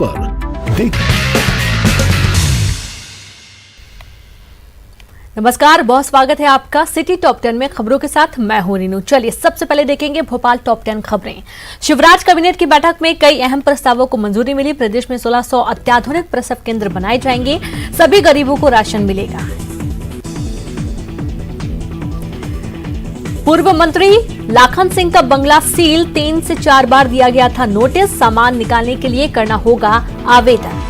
पर देख। नमस्कार, बहुत स्वागत है आपका सिटी टॉप 10 में। खबरों के साथ मैं हूं रीनू। चलिए सबसे पहले देखेंगे भोपाल टॉप 10 खबरें। शिवराज कैबिनेट की बैठक में कई अहम प्रस्तावों को मंजूरी मिली। प्रदेश में 1600 अत्याधुनिक प्रसव केंद्र बनाए जाएंगे। सभी गरीबों को राशन मिलेगा। पूर्व मंत्री लाखन सिंह का बंगला सील 3 से 4 बार दिया गया था नोटिस। सामान निकालने के लिए करना होगा आवेदन।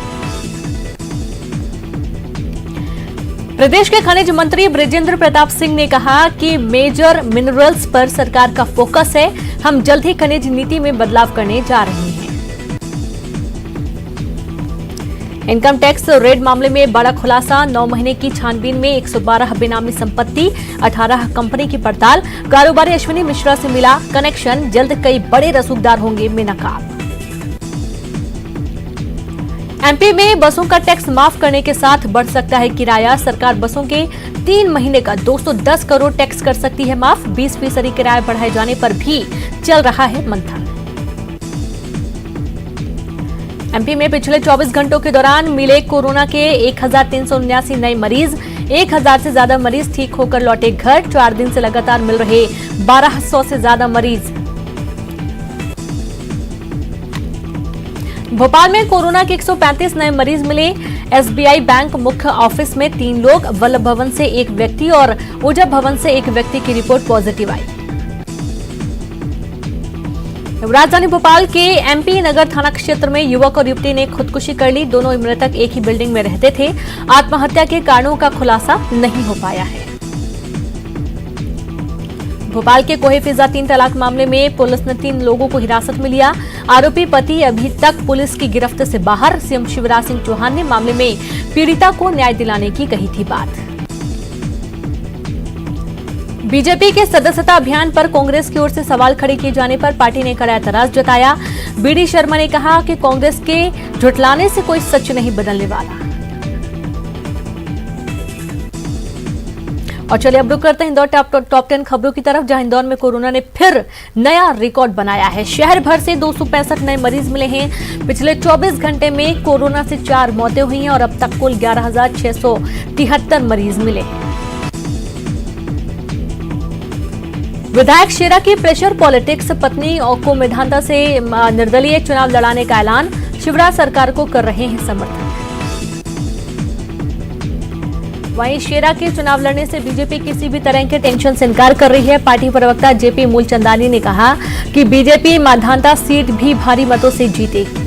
प्रदेश के खनिज मंत्री बृजेंद्र प्रताप सिंह ने कहा कि मेजर मिनरल्स पर सरकार का फोकस है। हम जल्द ही खनिज नीति में बदलाव करने जा रहे हैं। इनकम टैक्स रेड मामले में बड़ा खुलासा। 9 महीने की छानबीन में 112 बेनामी संपत्ति, 18 कंपनी की पड़ताल। कारोबारी अश्विनी मिश्रा से मिला कनेक्शन। जल्द कई बड़े रसूखदार होंगे बेनकाब। एमपी में बसों का टैक्स माफ करने के साथ बढ़ सकता है किराया। सरकार बसों के 3 महीने का 210 करोड़ टैक्स कर सकती है माफ। 20% किराया बढ़ाए जाने पर भी चल रहा है मंथन। एमपी में पिछले 24 घंटों के दौरान मिले कोरोना के 1379 नए मरीज। 1000 से ज्यादा मरीज ठीक होकर लौटे घर। 4 दिन से लगातार मिल रहे 1200 से ज्यादा मरीज। भोपाल में कोरोना के 135 नए मरीज मिले। एसबीआई बैंक मुख्य ऑफिस में 3 लोग, वल्लभ भवन से 1 व्यक्ति और ऊर्जा भवन से 1 व्यक्ति की रिपोर्ट पॉजिटिव आई। राजधानी भोपाल के एमपी नगर थाना क्षेत्र में युवक और युवती ने खुदकुशी कर ली। दोनों मृतक एक ही बिल्डिंग में रहते थे। आत्महत्या के कारणों का खुलासा नहीं हो पाया है। भोपाल के कोहे फिजा 3 तलाक मामले में पुलिस ने 3 लोगों को हिरासत में लिया। आरोपी पति अभी तक पुलिस की गिरफ्त से बाहर। सीएम शिवराज सिंह चौहान ने मामले में पीड़िता को न्याय दिलाने की कही थी बात। बीजेपी के सदस्यता अभियान पर कांग्रेस की ओर से सवाल खड़े किए जाने पर पार्टी ने कड़ा एतराज जताया। बीडी शर्मा ने कहा कि कांग्रेस के झुठलाने से कोई सच नहीं बदलने वाला। और चलिए अब रुक करते हैं इंदौर टॉप 10 खबरों की तरफ, जहां इंदौर में कोरोना ने फिर नया रिकॉर्ड बनाया है। शहर भर से 265 नए मरीज मिले हैं। पिछले 24 घंटे में कोरोना से 4 मौतें हुई हैं और अब तक कुल 11,673 मरीज मिले हैं। विधायक शेरा की प्रेशर पॉलिटिक्स। पत्नी को मेधांता से निर्दलीय चुनाव लड़ाने का ऐलान। शिवराज सरकार को कर रहे हैं समर्थन। वहीं शेरा के चुनाव लड़ने से बीजेपी किसी भी तरह के टेंशन से इनकार कर रही है। पार्टी प्रवक्ता जेपी मूलचंदानी ने कहा कि बीजेपी मेधांता सीट भी भारी मतों से जीतेगी।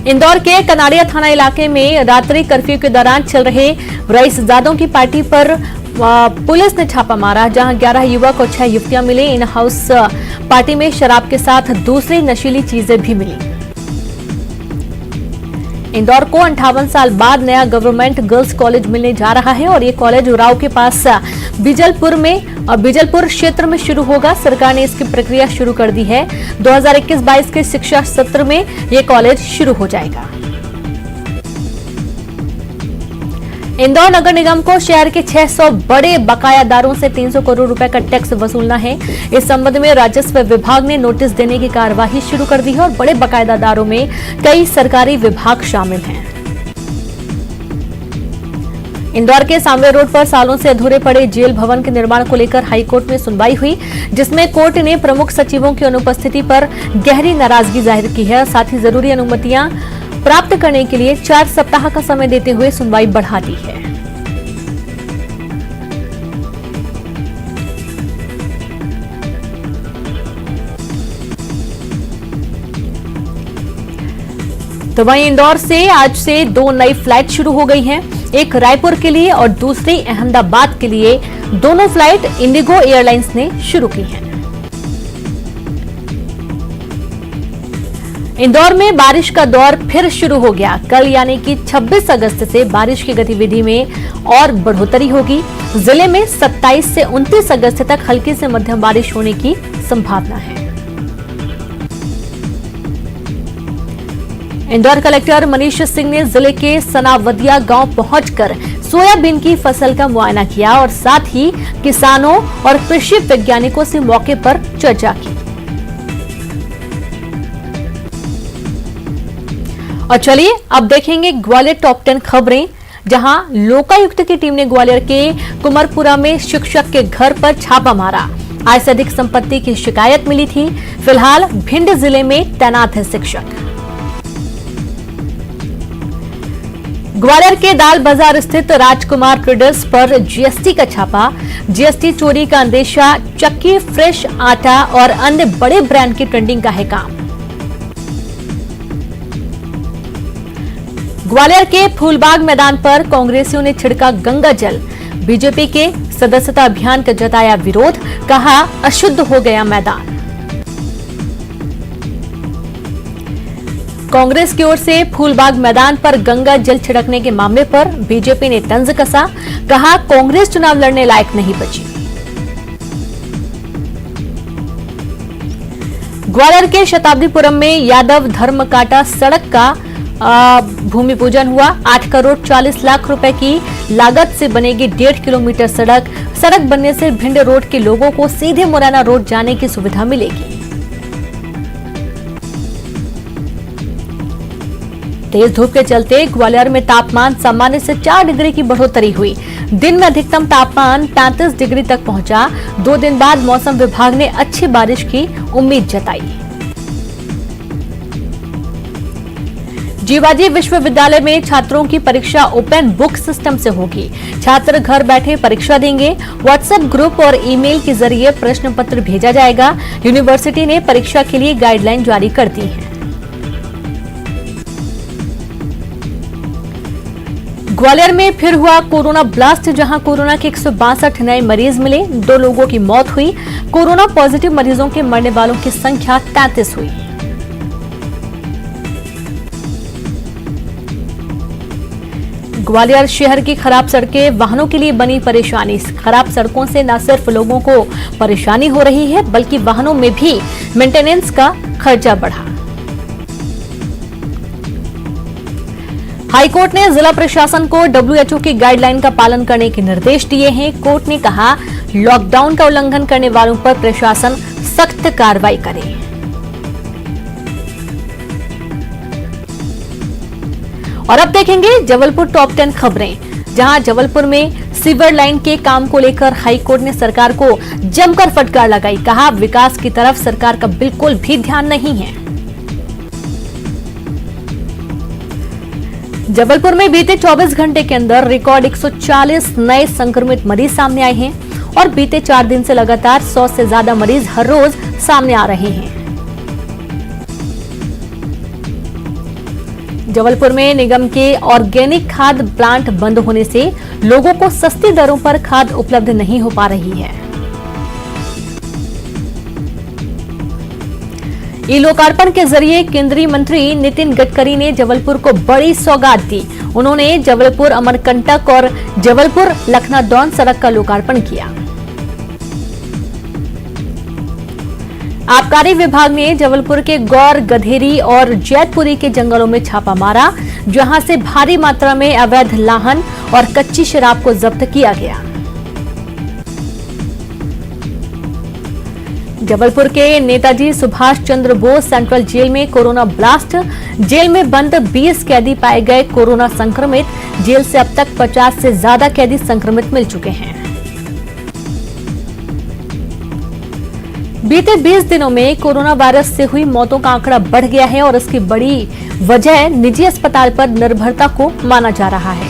इंदौर के कनाड़िया थाना इलाके में रात्रि कर्फ्यू के दौरान चल रहे रईसजादों की पार्टी पर पुलिस ने छापा मारा, जहां 11 युवक और 6 युवतियां मिले। इन हाउस पार्टी में शराब के साथ दूसरी नशीली चीजें भी मिली। इंदौर को 58 साल बाद नया गवर्नमेंट गर्ल्स कॉलेज मिलने जा रहा है और ये कॉलेज उराव के पास बिजलपुर क्षेत्र में शुरू होगा। सरकार ने इसकी प्रक्रिया शुरू कर दी है। 2021-22 के शिक्षा सत्र में ये कॉलेज शुरू हो जाएगा। इंदौर नगर निगम को शहर के 600 बड़े बकायादारों से 300 करोड़ रुपए का टैक्स वसूलना है। इस संबंध में राजस्व विभाग ने नोटिस देने की कार्यवाही शुरू कर दी है और बड़े बकायादारों में कई सरकारी विभाग शामिल हैं। इंदौर के सांवरे रोड पर सालों से अधूरे पड़े जेल भवन के निर्माण को लेकर हाईकोर्ट में सुनवाई हुई, जिसमें कोर्ट ने प्रमुख सचिवों की अनुपस्थिति पर गहरी नाराजगी जाहिर की है। साथ ही जरूरी अनुमतियां प्राप्त करने के लिए 4 सप्ताह का समय देते हुए सुनवाई बढ़ा दी है। तो वहीं इंदौर से आज से 2 नई फ्लाइट शुरू हो गई हैं। एक रायपुर के लिए और दूसरी अहमदाबाद के लिए। दोनों फ्लाइट इंडिगो एयरलाइंस ने शुरू की हैं। इंदौर में बारिश का दौर फिर शुरू हो गया। कल यानी कि 26 अगस्त से बारिश की गतिविधि में और बढ़ोतरी होगी। जिले में 27 से 29 अगस्त तक हल्की से मध्यम बारिश होने की संभावना है। इंदौर कलेक्टर मनीष सिंह ने जिले के सनावदिया गांव पहुंचकर सोयाबीन की फसल का मुआयना किया और साथ ही किसानों और कृषि वैज्ञानिकों से मौके पर चर्चा की। और चलिए अब देखेंगे ग्वालियर टॉप 10 खबरें, जहां लोकायुक्त की टीम ने ग्वालियर के कुमरपुरा में शिक्षक के घर पर छापा मारा। आय से अधिक संपत्ति की शिकायत मिली थी। फिलहाल भिंड जिले में तैनात है शिक्षक। ग्वालियर के दाल बाजार स्थित राजकुमार ट्रेडर्स पर जीएसटी का छापा। जीएसटी चोरी का अंदेशा, चक्की, फ्रेश आटा और अन्य बड़े ब्रांड की ट्रेंडिंग का है काम। ग्वालियर के फूलबाग मैदान पर कांग्रेसियों ने छिड़का गंगा जल। बीजेपी के सदस्यता अभियान का जताया विरोध, कहा अशुद्ध हो गया मैदान। कांग्रेस की ओर से फूलबाग मैदान पर गंगा जल छिड़कने के मामले पर बीजेपी ने तंज कसा, कहा कांग्रेस चुनाव लड़ने लायक नहीं बची। ग्वालियर के शताब्दीपुरम में यादव धर्म काटा सड़क का भूमि पूजन हुआ। 8 करोड़ 40 लाख रुपए की लागत से बनेगी 1.5 किलोमीटर सड़क। सड़क बनने से भिंड रोड के लोगों को सीधे मुरैना रोड जाने की सुविधा मिलेगी। तेज धूप के चलते ग्वालियर में तापमान सामान्य से 4 डिग्री की बढ़ोतरी हुई। दिन में अधिकतम तापमान 35 डिग्री तक पहुंचा। 2 दिन बाद मौसम विभाग ने अच्छी बारिश की उम्मीद जताई। जीवाजी विश्वविद्यालय में छात्रों की परीक्षा ओपन बुक सिस्टम से होगी। छात्र घर बैठे परीक्षा देंगे। व्हाट्सएप ग्रुप और ईमेल के जरिए प्रश्न पत्र भेजा जाएगा। यूनिवर्सिटी ने परीक्षा के लिए गाइडलाइन जारी कर दी है। ग्वालियर में फिर हुआ कोरोना ब्लास्ट, जहां कोरोना के 162 नए मरीज मिले। 2 लोगों की मौत हुई। कोरोना पॉजिटिव मरीजों के मरने वालों की संख्या 33 हुई। ग्वालियर शहर की खराब सड़कें वाहनों के लिए बनी परेशानी। खराब सड़कों से न सिर्फ लोगों को परेशानी हो रही है, बल्कि वाहनों में भी मेंटेनेंस का खर्चा बढ़ा। हाईकोर्ट ने जिला प्रशासन को WHO की गाइडलाइन का पालन करने के निर्देश दिए हैं। कोर्ट ने कहा लॉकडाउन का उल्लंघन करने वालों पर प्रशासन सख्त कार्रवाई करे। और अब देखेंगे जबलपुर टॉप 10 खबरें, जहां जबलपुर में सीवर लाइन के काम को लेकर हाईकोर्ट ने सरकार को जमकर फटकार लगाई। कहा विकास की तरफ सरकार का बिल्कुल भी ध्यान नहीं है। जबलपुर में बीते 24 घंटे के अंदर रिकॉर्ड 140 नए संक्रमित मरीज सामने आए हैं और बीते 4 दिन से लगातार 100 से ज्यादा मरीज हर रोज सामने आ रहे हैं। जबलपुर में निगम के ऑर्गेनिक खाद प्लांट बंद होने से लोगों को सस्ती दरों पर खाद उपलब्ध नहीं हो पा रही है। ई लोकार्पण के जरिए केंद्रीय मंत्री नितिन गडकरी ने जबलपुर को बड़ी सौगात दी। उन्होंने जबलपुर अमरकंटक और जबलपुर लखनादौन सड़क का लोकार्पण किया। आबकारी विभाग ने जबलपुर के गौर, गधेरी और जैतपुरी के जंगलों में छापा मारा, जहां से भारी मात्रा में अवैध लाहन और कच्ची शराब को जब्त किया गया। जबलपुर के नेताजी सुभाष चंद्र बोस सेंट्रल जेल में कोरोना ब्लास्ट। जेल में बंद 20 कैदी पाए गए कोरोना संक्रमित। जेल से अब तक 50 से ज्यादा कैदी संक्रमित मिल चुके हैं। बीते 20 दिनों में कोरोना वायरस से हुई मौतों का आंकड़ा बढ़ गया है और इसकी बड़ी वजह निजी अस्पताल पर निर्भरता को माना जा रहा है।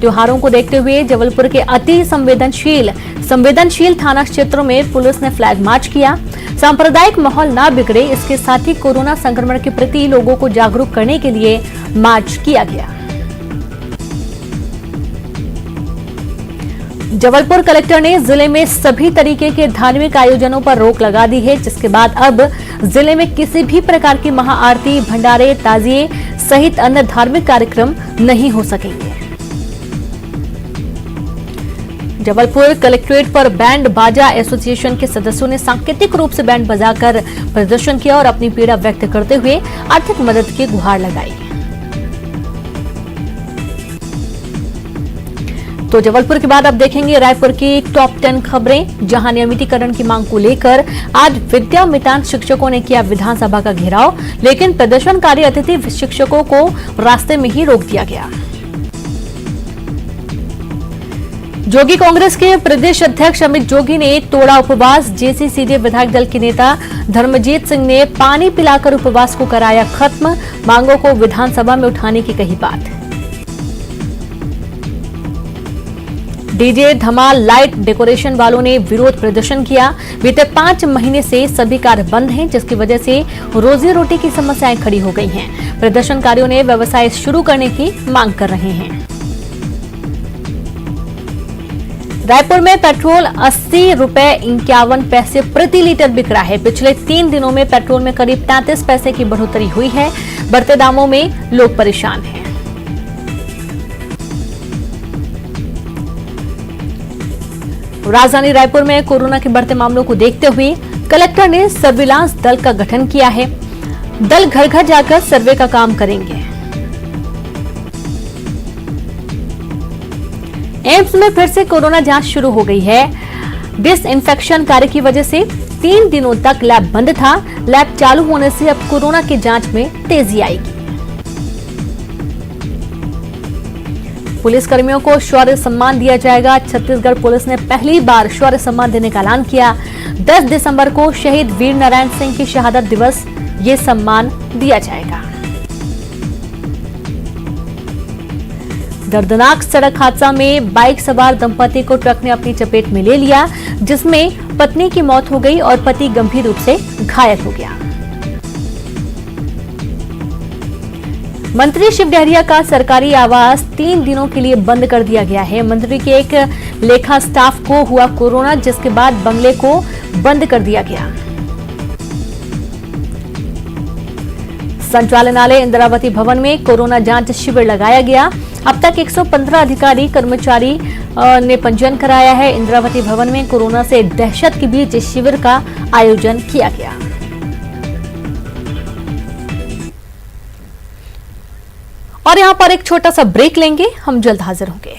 त्योहारों को देखते हुए जबलपुर के अति संवेदनशील थाना क्षेत्रों में पुलिस ने फ्लैग मार्च किया। सांप्रदायिक माहौल ना बिगड़े, इसके साथ ही कोरोना संक्रमण के प्रति लोगों को जागरूक करने के लिए मार्च किया गया। जबलपुर कलेक्टर ने जिले में सभी तरीके के धार्मिक आयोजनों पर रोक लगा दी है, जिसके बाद अब जिले में किसी भी प्रकार की महाआरती, भंडारे, ताजिए सहित अन्य धार्मिक कार्यक्रम नहीं हो सकेंगे। जबलपुर कलेक्ट्रेट पर बैंड बाजा एसोसिएशन के सदस्यों ने सांकेतिक रूप से बैंड बजाकर प्रदर्शन किया और अपनी पीड़ा व्यक्त करते हुए आर्थिक मदद की गुहार लगाई। तो जबलपुर के बाद अब देखेंगे रायपुर की टॉप 10 खबरें, जहां नियमितीकरण की मांग को लेकर आज विद्या मितान शिक्षकों ने किया विधानसभा का घेराव, लेकिन प्रदर्शनकारी अतिथि शिक्षकों को रास्ते में ही रोक दिया गया। जोगी कांग्रेस के प्रदेश अध्यक्ष अमित जोगी ने तोड़ा उपवास। जेसीसीडी विधायक दल के नेता धर्मजीत सिंह ने पानी पिलाकर उपवास को कराया खत्म, मांगों को विधानसभा में उठाने की कही बात। डीजे धमाल लाइट डेकोरेशन वालों ने विरोध प्रदर्शन किया। बीते 5 महीने से सभी कार्य बंद हैं, जिसकी वजह से रोजी रोटी की समस्याएं खड़ी हो गई हैं। प्रदर्शनकारियों ने व्यवसाय शुरू करने की मांग कर रहे हैं। रायपुर में पेट्रोल 80 रुपए 51 पैसे प्रति लीटर बिक रहा है। पिछले 3 दिनों में पेट्रोल में करीब 33 पैसे की बढ़ोतरी हुई है। बढ़ते दामों में लोग परेशान हैं। राजधानी रायपुर में कोरोना के बढ़ते मामलों को देखते हुए कलेक्टर ने सर्विलांस दल का गठन किया है। दल घर घर जाकर सर्वे का काम करेंगे। एम्स में फिर से कोरोना जांच शुरू हो गई है। डिसइंफेक्शन कार्य की वजह से 3 दिनों तक लैब बंद था। लैब चालू होने से अब कोरोना की जांच में तेजी आएगी। पुलिस कर्मियों को शौर्य सम्मान दिया जाएगा। छत्तीसगढ़ पुलिस ने पहली बार शौर्य सम्मान देने का ऐलान किया। 10 दिसंबर को शहीद वीर नारायण सिंह की शहादत दिवस ये सम्मान दिया जाएगा। दर्दनाक सड़क हादसा में बाइक सवार दंपति को ट्रक ने अपनी चपेट में ले लिया, जिसमें पत्नी की मौत हो गई और पति गंभीर रूप से घायल हो गया। मंत्री शिव डहरिया का सरकारी आवास 3 दिनों के लिए बंद कर दिया गया है। मंत्री के एक लेखा स्टाफ को हुआ कोरोना, जिसके बाद बंगले को बंद कर दिया गया। संचालनालय इंदिरावती भवन में कोरोना जांच शिविर लगाया गया। अब तक 115 अधिकारी कर्मचारी ने पंजीयन कराया है। इंदिरावती भवन में कोरोना से दहशत के बीच इस शिविर का आयोजन किया गया। और यहां पर एक छोटा सा ब्रेक लेंगे, हम जल्द हाजिर होंगे।